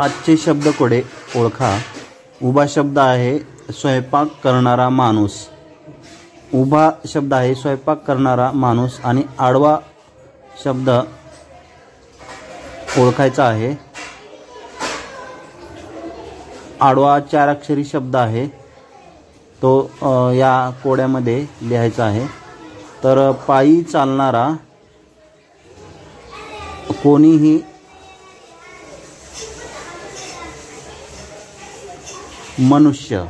आजचे शब्दकोडे ओळखा। उभा शब्द आहे स्वयंपाक करणारा माणूस। उभा शब्द आहे स्वयंपाक करणारा माणूस आणि आडवा शब्द ओळखायचा आहे। आडवा 4 अक्षरी शब्द आहे तो या कोड्यामध्ये लिहायचा आहे। तर पायी चालणारा कोणीही मनुष्य।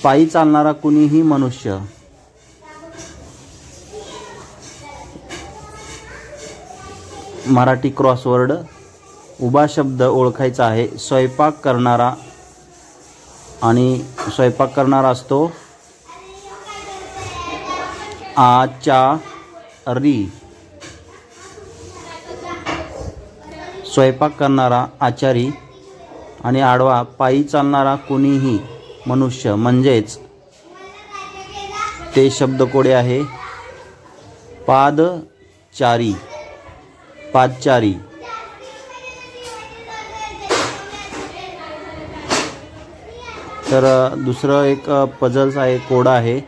पायी चालणारा कोणीही मनुष्य। मराठी क्रॉसवर्ड। उभा शब्द ओळखायचा आहे स्वयंपाक करणारा आणि स्वयंपाक करणारा असतो आचारी। स्वयंपाक करणारा आचारी आणि आडवा पायी चालणारा कोणीही मनुष्य म्हणजेच ते शब्दकोडे आहे पादचारी। पादचारी। तर दुसरं एक पझल्स आहे कोड आहे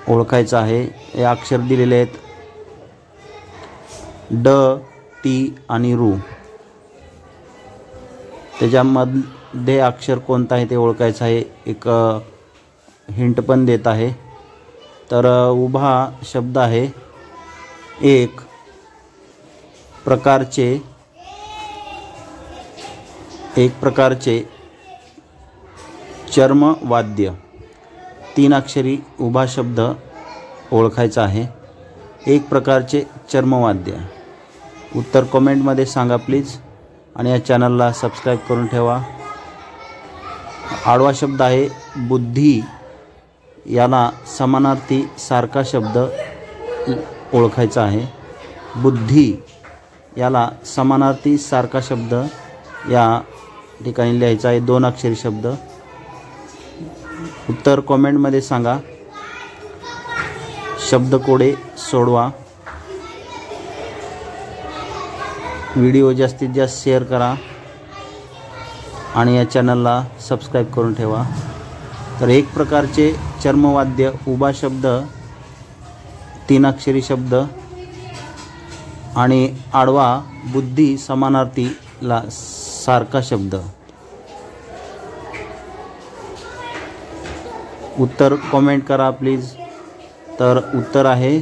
ओळखायचा आहे। हे अक्षर दिलेले आहेत ड टी आणि रू। त्याच्यामध्ये अक्षर कोणतं आहे ते ओळखायचं आहे। एक हिंट पण देत आहे। तर उभा शब्द आहे एक प्रकारचे चर्मवाद्य। 3 अक्षरी उभा शब्द ओळखायचा आहे एक प्रकारचे चर्मवाद्य। उत्तर कमेंटमध्ये सांगा प्लीज आणि या चॅनलला सबस्क्राईब करून ठेवा। आडवा शब्द आहे बुद्धी। याला समानार्थी सारखा शब्द ओळखायचा आहे। बुद्धी याला समानार्थी सारखा शब्द या ठिकाणी लिहायचा आहे 2 अक्षरी शब्द। उत्तर कमेंटमध्ये सांगा। शब्दकोडे सोडवा। व्हिडिओ जास्तीत जास्त शेअर करा आणि या चॅनलला सबस्क्राईब करून ठेवा। तर एक प्रकारचे चर्मवाद्य उभा शब्द 3 अक्षरी शब्द आणि आडवा बुद्धी समानार्थीला सारखा शब्द। उत्तर कमेंट करा प्लीज। तर उत्तर आहे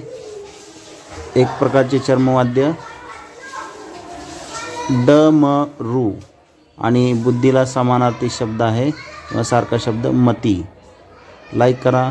एक प्रकारचे चर्मवाद्य डमरू आणि बुद्धीला समानार्थी शब्द आहे किंवा सारखा शब्द मती। लाईक करा।